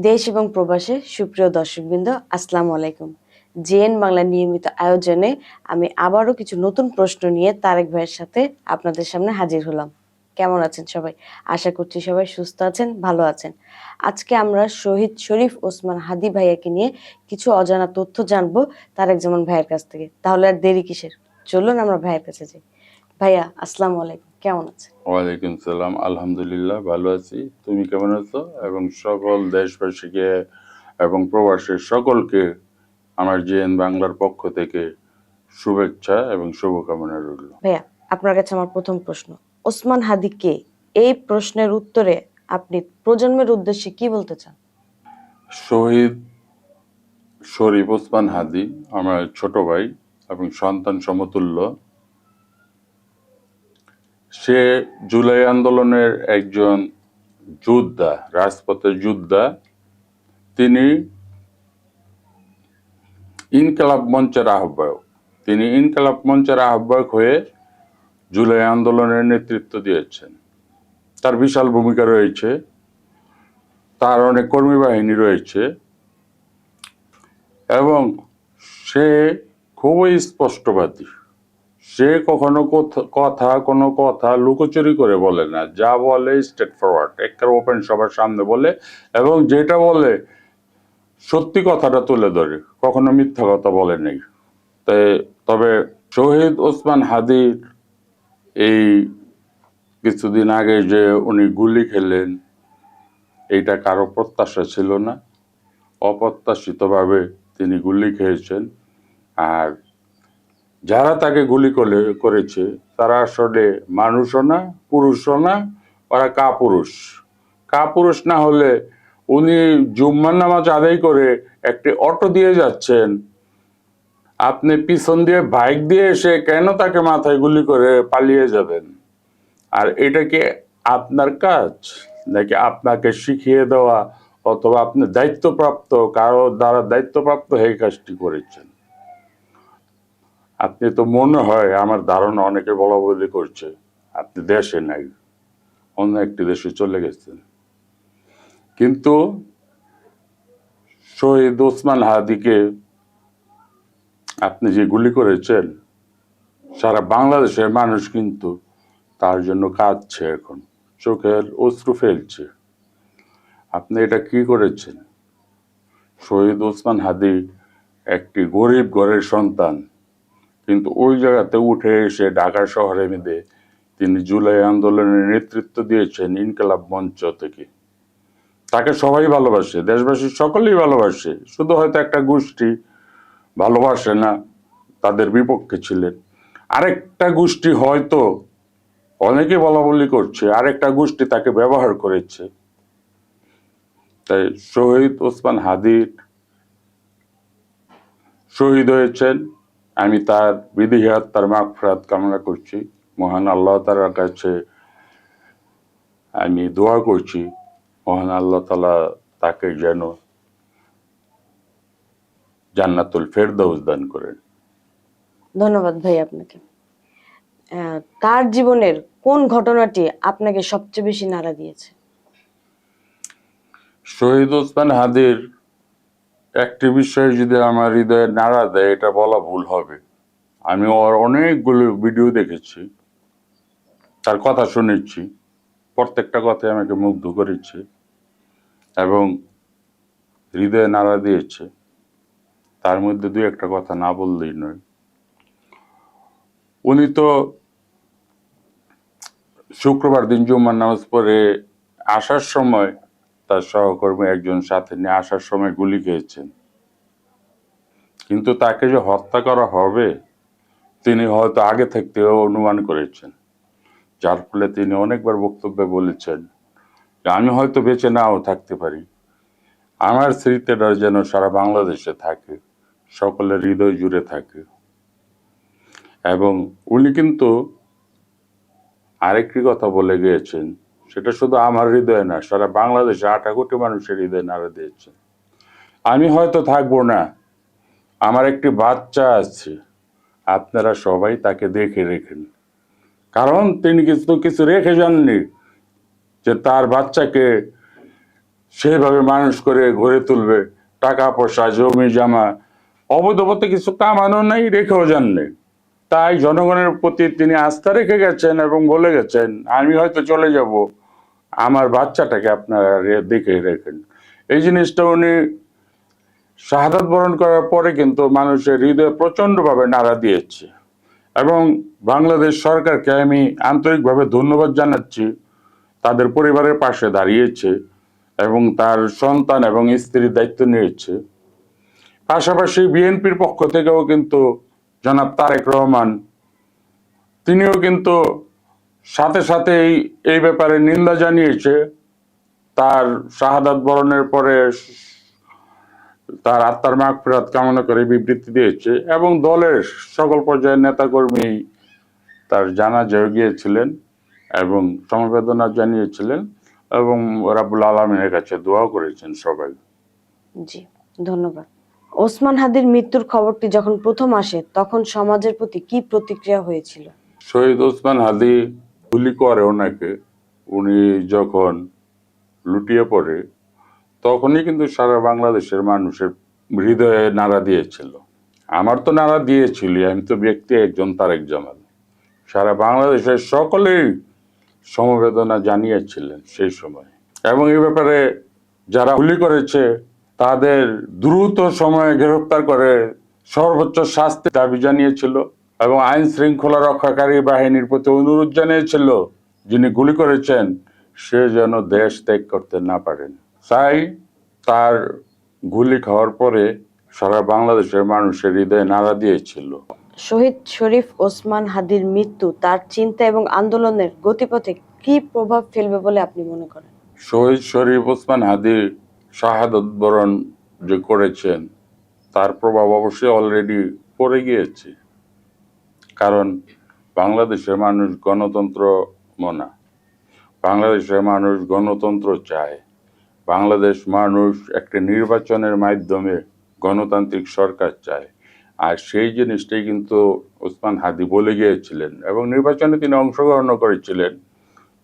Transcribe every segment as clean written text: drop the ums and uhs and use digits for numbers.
দেশ এবং প্রবাসে সুপ্রিয় দর্শকবৃন্দ, আসসালামু আলাইকুম। জেএন বাংলা নিয়মিত আয়োজনে আমি আবারও কিছু নতুন প্রশ্ন নিয়ে তারেক ভাইয়ের সাথে আপনাদের সামনে হাজির হলাম। কেমন আছেন সবাই? আশা করছি সবাই সুস্থ আছেন, ভালো আছেন। আজকে আমরা শহীদ শরীফ ওসমান হাদী ভাইয়াকে নিয়ে কিছু অজানা তথ্য জানবো তারেক জামান ভাইয়ের কাছ থেকে। তাহলে আর দেরি কিসের? চলুন আমরা ভাইয়ের কাছে যাই। ভাইয়া, আসসালামু আলাইকুম, কেমন আছেন? ওয়ালাইকুম সালাম, আলহামদুলিল্লাহ ভালো আছি। তুমি কেমন আছো? এবং সকল দেশবাসীকে এবং প্রবাসীর সকলকে আমার জেএন বাংলার পক্ষ থেকে শুভেচ্ছা এবং শুভকামনা রইল। ভাইয়া, আপনার কাছে আমার প্রথম প্রশ্ন, ওসমান হাদী কে? এই প্রশ্নের উত্তরে আপনি প্রজন্মের উদ্দেশ্যে কি বলতে চান? শহীদ শরীফ ওসমান হাদী আমার ছোট ভাই এবং সন্তান সমতুল্য। সে জুলাই আন্দোলনের একজন যোদ্ধা, রাজপথের যোদ্ধা। তিনি ইনকালাব মঞ্চের আহ্বায়ক। তিনি ইনকালাব মঞ্চের আহ্বায়ক হয়ে জুলাই আন্দোলনের নেতৃত্ব দিয়েছেন। তার বিশাল ভূমিকা রয়েছে, তার অনেক কর্মী বাহিনী রয়েছে এবং সে খুবই স্পষ্টবাদী। সে কখনো কোনো কথা লুকোচুরি করে বলে না, যা বলে স্ট্রেট ফরওয়ার্ড, একটা ওপেন সবার সামনে বলে এবং যেটা বলে সত্যি কথাটা তুলে ধরে, কখনো মিথ্যা কথা বলে নেই। তবে শহীদ ওসমান হাদীর এই কিছুদিন আগে যে উনি গুলি খেলেন, এইটা কারো প্রত্যাশা ছিল না। অপ্রত্যাশিতভাবে তিনি গুলি খেয়েছেন। আর যারা তাকে গুলি করেছে তারা আসলে মানুষও না, পুরুষও না, ওরা কাপুরুষ। কাপুরুষ না হলে উনি জুম্মার নামাজ আদায় করে একটি অটো দিয়ে যাচ্ছেন, আপনি পিছন দিয়ে বাইক দিয়ে এসে কেন তাকে মাথায় গুলি করে পালিয়ে যাবেন? আর এটা কি আপনার কাজ, নাকি আপনাকে শিখিয়ে দেওয়া অথবা আপনি দায়িত্বপ্রাপ্ত কারো দ্বারা দায়িত্বপ্রাপ্ত হয়ে কাজটি করেছেন? আপনি তো মনে হয়, আমার ধারণা অনেকে বলা বলি করছে আপনি দেশে নাই, অন্য একটি দেশে চলে গেছেন। কিন্তু শহীদ ওসমান হাদীকে আপনি যে গুলি করেছেন, সারা বাংলাদেশের মানুষ কিন্তু তার জন্য কাঁদছে, এখন চোখের অশ্রু ফেলছে। আপনি এটা কি করেছেন? শহীদ ওসমান হাদী একটি গরিব ঘরের সন্তান, কিন্তু ওই জায়গাতে উঠে এসে ঢাকা শহরে মেধে তিনি জুলাই আন্দোলনের নেতৃত্ব দিয়েছেন ইনকালাব মঞ্চ থেকে। তাকে সবাই ভালোবাসে, দেশবাসী সকলেই ভালোবাসে, শুধু হয়তো একটা গোষ্ঠী ভালোবাসে না, তাদের বিপক্ষে ছিলেন। আরেকটা গোষ্ঠী হয়তো, অনেকে বলা বলি করছে, আরেকটা গোষ্ঠী তাকে ব্যবহার করেছে। তাই শহীদ ওসমান হাদী শহীদ হয়েছেন, আমি তার বিধিহি আত্মার মাগফিরাত কামনা করছি। মহান আল্লাহ তাআলার কাছে আমি দোয়া করছি, মহান আল্লাহ তাআলা তাকে যেন জান্নাতুল ফেরদাউস দান করেন। ধন্যবাদ ভাই আপনাকে। তার জীবনের কোন ঘটনাটি আপনাকে সবচেয়ে বেশি নাড়া দিয়েছে? শহীদ ওসমান হাদীর একটি বিষয় যদি আমার হৃদয়ে নাড়া দেয়, এটা বলা ভুল হবে। আমি ওর অনেকগুলো ভিডিও দেখেছি, তার কথা শুনেছি, প্রত্যেকটা কথাই আমাকে মুগ্ধ করেছে এবং হৃদয়ে নাড়া দিয়েছে। তার মধ্যে দুই একটা কথা না বললেই নয়। উনি তো শুক্রবার দিন জুম্মার নামাজ পড়ে আসার সময় তার সহকর্মী একজন সাথে নিয়ে আসার সময় গুলি খেয়েছেন। কিন্তু তাকে যে হত্যা করা হবে তিনি হয়তো আগে থেকে অনুমান করেছেন, যার ফলে তিনি অনেকবার বক্তব্যে বলেছেন যে আমি হয়তো বেঁচে নাও থাকতে পারি, আমার স্মৃতিটা যেন সারা বাংলাদেশে থাকে, সকলের হৃদয় জুড়ে থাকে। এবং উনি কিন্তু আরেকটি কথা বলে গিয়েছেন, সেটা শুধু আমার হৃদয়ে না, সারা বাংলাদেশে 8 কোটি মানুষের হৃদয়ে নাড়া দিয়েছেন, আমি হয়তো থাকবো না, আমার একটি বাচ্চা আছে, আপনারা সবাই তাকে দেখে রেখেন। কারণ তিনি কিছু রেখে যাননি যে তার বাচ্চাকে সেইভাবে মানুষ করে গড়ে তুলবে, টাকা পয়সা জমি জমা অবৈধ পথে কিছু কামানো নাই, রেখেও যান নেই। তাই জনগণের প্রতি তিনি আস্থা রেখে গেছেন এবং বলে গেছেন, আমি হয়তো চলে যাব, আমার বাচ্চাটাকে আপনারা দেখে রেখেন। এই জিনিসটা উনি শাহাদাত বরণ করার পরে কিন্তু মানুষের হৃদয়ে প্রচন্ডভাবে নাড়া দিয়েছে। এবং বাংলাদেশ সরকারকে আমি আন্তরিকভাবে ধন্যবাদ জানাচ্ছি, তাদের পরিবারের পাশে দাঁড়িয়েছে এবং তার সন্তান এবং স্ত্রীর দায়িত্ব নিয়েছে। পাশাপাশি বিএনপির পক্ষ থেকেও কিন্তু জনাব তারেক রহমান, তিনিও কিন্তু সাথে সাথে এই ব্যাপারে নিন্দা জানিয়েছে। তার শাহাদাত বরণের পরে তার আত্মার মাগফিরাত কামনা করে বিবৃতি দিয়েছে এবং দলের সকল পর্যায়ের নেতাকর্মী তার জানাজায় গিয়েছিলেন এবং সমবেদনা জানিয়েছিলেন এবং রাব্বুল আলামিনের কাছে দোয়া করেছেন সবাই। জি, ধন্যবাদ। ওসমান হাদির মৃত্যুর খবরটি যখন প্রথম আসে তখন সমাজের প্রতি কি প্রতিক্রিয়া হয়েছিল? শহীদ ওসমান হাদি গুলি করে ওনাকে, উনি যখন লুটিয়ে পড়ে তখনই কিন্তু সারা বাংলাদেশের মানুষের হৃদয়ে নাড়া দিয়েছিল। আমার তো নাড়া দিয়েছিল, আমি তো ব্যক্তি একজন তারেক জামাল। সারা বাংলাদেশের সকলেই সমবেদনা জানিয়েছিলেন সেই সময় এবং এই ব্যাপারে যারা গুলি করেছে তাদের দ্রুত সময়ে গ্রেফতার করে সর্বোচ্চ শাস্তি দাবি জানিয়েছিল এবং আইন শৃঙ্খলা রক্ষাকারী বাহিনীর প্রতি অনুরোধ জানিয়েছিল যিনি গুলি করেছেন সে যেন দেশ ত্যাগ করতে না পারেন। তাই তার গুলি খাওয়ার পরে সারা বাংলাদেশের মানুষের হৃদয়ে নাড়া দিয়েছিল। শহীদ শরীফ ওসমান হাদির মৃত্যু তার চিন্তা এবং আন্দোলনের গতিপথে কি প্রভাব ফেলবে বলে আপনি মনে করেন? শহীদ শরীফ ওসমান হাদি শাহাদত বরণ যে করেছেন তার প্রভাব অবশ্যই অলরেডি পড়ে গিয়েছে। কারণ বাংলাদেশের মানুষ গণতন্ত্র মনা, বাংলাদেশের মানুষ গণতন্ত্র চায়, বাংলাদেশ মানুষ একটা নির্বাচনের মাধ্যমে গণতান্ত্রিক সরকার চায়। আর সেই জিনিসটাই কিন্তু ওসমান হাদি বলে গিয়েছিলেন এবং নির্বাচনে তিনি অংশগ্রহণ করেছিলেন।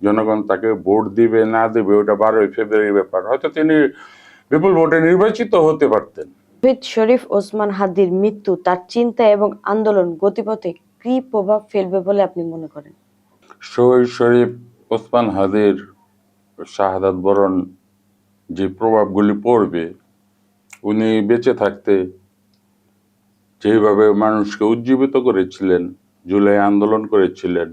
জনগণ তাকে ভোট দিবে না দেবে ওটা 12ই ফেব্রুয়ারির ব্যাপার, হয়তো তিনি বিপুল ভোটে নির্বাচিত হতে পারতেন। শহীদ শরীফ ওসমান হাদির মৃত্যু তার চিন্তা এবং আন্দোলন গতিপথে কি প্রভাব ফেলবে বলে আপনি মনে করেন? শহীদ শরীফ ওসমান হাদির শাহাদাত বরণ যে প্রভাবগুলি পড়বে, উনি বেঁচে থাকতে যেভাবে মানুষকে উজ্জীবিত করেছিলেন, জুলাই আন্দোলন করেছিলেন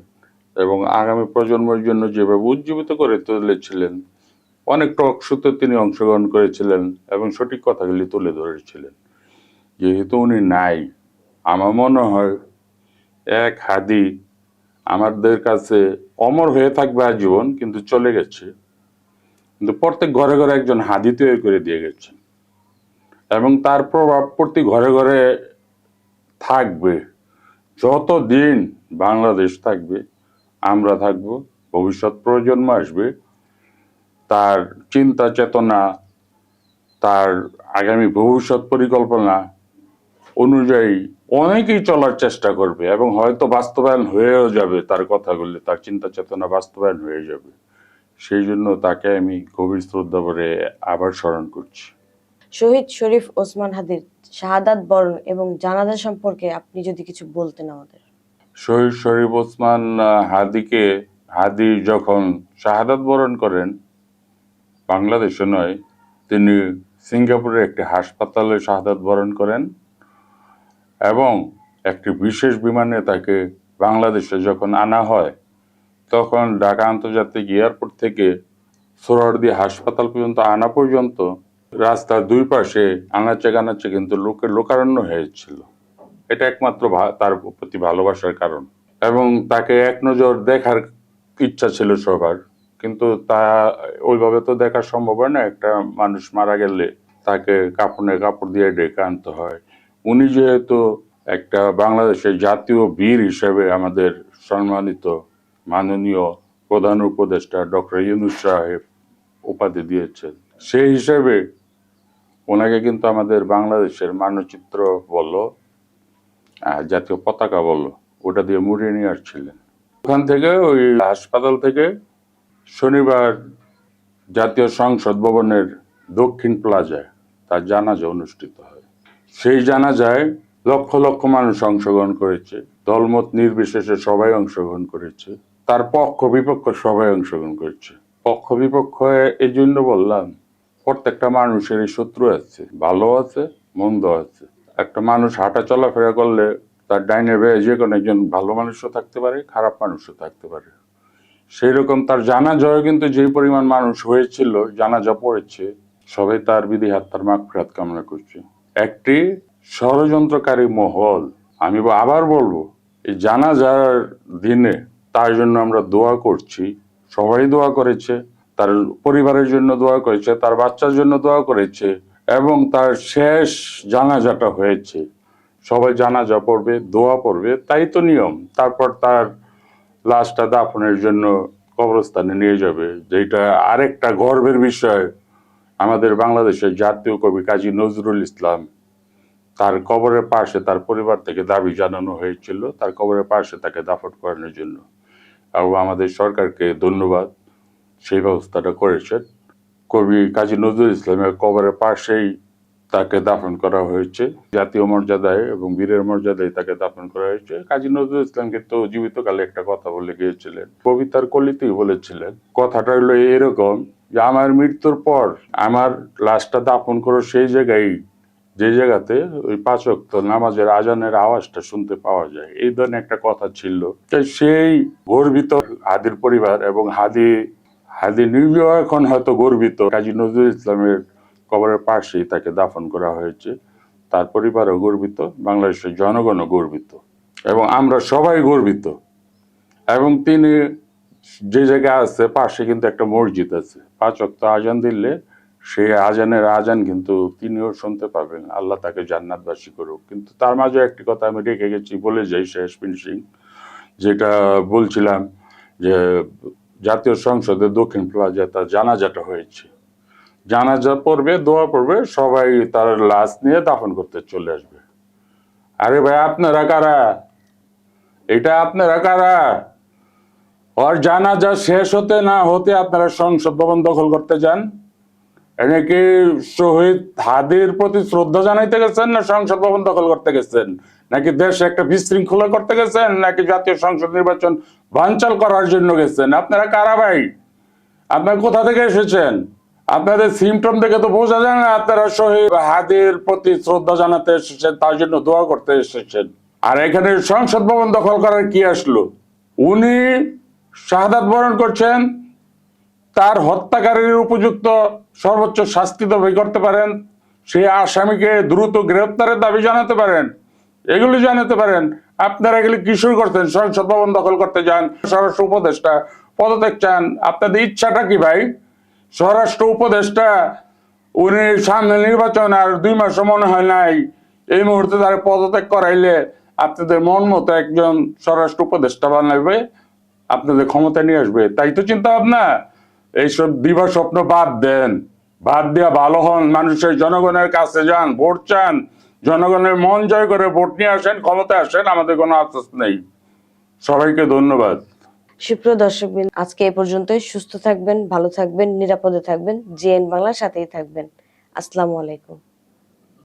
এবং আগামী প্রজন্মের জন্য যেভাবে উজ্জীবিত করে তুলেছিলেন, অনেক টক শোতে তিনি অংশগ্রহণ করেছিলেন এবং সঠিক কথাগুলি তুলে ধরেছিলেন। যেহেতু উনি নাই, আমার মনে হয় এক হাদি আমাদের কাছে অমর হয়ে থাকবে আজীবন, কিন্তু চলে গেছে, কিন্তু প্রত্যেক ঘরে ঘরে একজন হাদি তৈরি করে দিয়ে গেছেন এবং তার প্রভাব প্রতি ঘরে ঘরে থাকবে। যতদিন বাংলাদেশ থাকবে, আমরা থাকব, ভবিষ্যৎ প্রজন্ম আসবে, তার চিন্তা চেতনা, তার আগামী ভবিষ্যৎ পরিকল্পনা অনুযায়ী অনেকেই চলার চেষ্টা করবে এবং হয়তো বাস্তবায়ন হয়েও যাবে তার কথাগুলি, তার চিন্তা চেতনা বাস্তবায়ন হয়ে যাবে। সেই জন্য তাকে আমি গভীর শ্রদ্ধা করে আবার স্মরণ করছি। শহীদ শরীফ ওসমান হাদির শাহাদাত বরণ এবং জানাজা সম্পর্কে আপনি যদি কিছু বলতেন আমাদের। শহীদ শরীফ ওসমান হাদি যখন শাহাদাত বরণ করেন, বাংলাদেশে নয়, তিনি সিঙ্গাপুরের একটি হাসপাতালে শাহাদাত বরণ করেন এবং একটি বিশেষ বিমানে তাকে বাংলাদেশে যখন আনা হয় তখন ঢাকা আন্তর্জাতিক এয়ারপোর্ট থেকে সোহরাওয়ার্দী হাসপাতাল পর্যন্ত আনা পর্যন্ত রাস্তার দুই পাশে আনাচে কানাচে কিন্তু লোকের লোকারণ্য হয়েছিল। এটা একমাত্র তার প্রতি ভালোবাসার কারণ এবং তাকে এক নজর দেখার ইচ্ছা ছিল সবার, কিন্তু তা ওইভাবে তো দেখা সম্ভব হয় না। একটা মানুষ মারা গেলে তাকে কাপড় দিয়ে ডেকে আনতে হয়। উনি যেহেতু একটা বাংলাদেশের জাতীয় বীর হিসেবে আমাদের সম্মানিত মাননীয় প্রধান উপদেষ্টা ডক্টর ইউনূস সাহেব উপাধি দিয়েছেন, সেই হিসেবে ওনাকে কিন্তু আমাদের বাংলাদেশের মানচিত্র বলো, জাতীয় পতাকা বলো, ওটা দিয়ে মুড়িয়ে নিয়ে আসছিলেন। ওখান থেকে ওই হাসপাতাল থেকে শনিবার জাতীয় সংসদ ভবনের দক্ষিণ প্লাজায় তার জানাজা অনুষ্ঠিত হয়। সেই জানাজায় লক্ষ লক্ষ মানুষ অংশগ্রহণ করেছে, দলমত নির্বিশেষে সবাই অংশগ্রহণ করেছে, তার পক্ষ বিপক্ষ সবাই অংশগ্রহণ করেছে। পক্ষ বিপক্ষ এই জন্য বললাম, প্রত্যেকটা মানুষের শত্রু আছে, ভালো আছে, মন্দ আছে। একটা মানুষ হাঁটা চলাফেরা করলে তার ডাইনে বেয়ে যে কোনো একজন ভালো মানুষও থাকতে পারে, খারাপ মানুষও থাকতে পারে। সেই রকম তার জানাজায় কিন্তু যে পরিমাণ মানুষ হয়েছিল, জানাজা পড়েছে, সবাই তার বিধি আত্মার মাগফিরাত কামনা করছে। একটি ষড়যন্ত্রকারী মহল, আমি আবার বলবো, এই জানাজার দিনে তার জন্য আমরা দোয়া করছি, সবাই দোয়া করেছে, তার পরিবারের জন্য দোয়া করেছে, তার বাচ্চার জন্য দোয়া করেছে, এবং তার শেষ জানাজাটা হয়েছে, সবাই জানাজা পড়বে, দোয়া পড়বে, তাই তো নিয়ম। তারপর তার লাশটা দাফনের জন্য কবরস্থানে নিয়ে যাবে, যেটা আরেকটা গর্বের বিষয়। আমাদের বাংলাদেশের জাতীয় কবি কাজী নজরুল ইসলাম, তার কবরের পাশে তার পরিবার থেকে দাবি জানানো হয়েছিল তার কবরের পাশে তাকে দাফন করানোর জন্য, এবং আমাদের সরকারকে ধন্যবাদ, সেই ব্যবস্থাটা করেছেন। কবি কাজী নজরুল ইসলামের কবরের পাশেই তাকে দাফন করা হয়েছে, জাতীয় মর্যাদায় এবং বীরের মর্যাদায় তাকে দাফন করা হয়েছে। কাজী নজরুল ইসলাম কিন্তু জীবিতকালে একটা কথা বলে গিয়েছিলেন, কবিতার কলিতেই বলেছিলেন। কথাটা হলো এরকম যে, আমার মৃত্যুর পর আমার লাশটা দাফন করো সেই জায়গায়, যে জায়গাতে ওই 5 ওয়াক্ত নামাজের আজানের আওয়াজটা শুনতে পাওয়া যায়। এই ধরনের একটা কথা ছিল। সেই গর্বিত হাদির পরিবার, এবং হাদি নিজেও এখন হয়তো গর্বিত, কাজী নজরুল ইসলামের কবরের পাশেই তাকে দাফন করা হয়েছে। তার পরিবারও গর্বিত, বাংলাদেশের জনগণও গর্বিত, এবং আমরা সবাই গর্বিত। এবং তিনি যে জায়গায় আছে পাশে কিন্তু একটা মসজিদ আছে, 5 ওয়াক্ত আজান দিলে সেই আজানের আজান কিন্তু তিনিও শুনতে পাবেন। আল্লাহ তাকে জান্নাতবাসী করুক। কিন্তু তার মাঝে একটি কথা আমি রেখে গেছি, বলে যাই শেষ ফিনিশিং, যেটা বলছিলাম যে জাতীয় সংসদে দক্ষিণ প্লাজায় তার জানাজাটা হয়েছে। জানাজা পড়বে, দোয়া পড়বে, সবাই তার লাশ নিয়ে দাফন করতে চলে আসবে। আরে ভাই, আপনারা কারা? এটা আপনারা কারা? ওর জানাজা শেষ হতে না হতে আপনারা সংসদ ভবন দখল করতে যান? নাকি শহীদ হাদির প্রতি শ্রদ্ধা জানাইতে গেছেন, না সংসদ ভবন দখল করতে গেছেন, নাকি দেশে একটা বিশৃঙ্খলা করতে গেছেন, নাকি জাতীয় সংসদ নির্বাচন বানচাল করার জন্য গেছেন? আপনারা কারা ভাই? আপনারা কোথা থেকে এসেছেন? আপনাদের সিমটম দেখে তো বোঝা যায় না আপনারা শহীদ হাদির প্রতি শ্রদ্ধা জানাতে এসেছেন, তার জন্য দোয়া করতে এসেছেন। আর এখানে সংসদ ভবন দখল করার কি আসলো? উনি শাহাদাত বরণ করছেন, তার হত্যাকারীর উপযুক্ত সর্বোচ্চ শাস্তি দাবি করতে পারেন, সেই আসামিকে দ্রুত গ্রেফতারের দাবি জানাতে পারেন, এগুলি জানাতে পারেন। আপনারা এগুলি কি শুরু করতেন? সংসদ ভবন দখল করতে যান, স্বরাষ্ট্র উপদেষ্টা পদত্যাগ চান। আপনাদের ইচ্ছাটা কি ভাই? স্বরাষ্ট্র উপদেষ্টা উনি সামনে নির্বাচন, আর 2 মাস মনে হয় নাই, এই মুহূর্তে তারা পদত্যাগ করাইলে আপনাদের মন মতো একজন স্বরাষ্ট্র উপদেষ্টা বানাবে, আপনাদের ক্ষমতা নিয়ে আসবে, তাই তো চিন্তা ভাবনা। এইসব দিবা স্বপ্ন বাদ দেন, বাদ দিয়া ভালো হন, মানুষের জনগণের কাছে যান, ভোট চান, জনগণের মন জয় করে ভোট নিয়ে আসেন, ক্ষমতায় আসেন, আমাদের কোনো আফসোস নেই। সবাইকে ধন্যবাদ। সুপ্রিয় দর্শকবৃন্দ, আজকে এ পর্যন্তই। সুস্থ থাকবেন, ভালো থাকবেন, নিরাপদে থাকবেন, জিএন বাংলার সাথেই থাকবেন। আসসালামু আলাইকুম।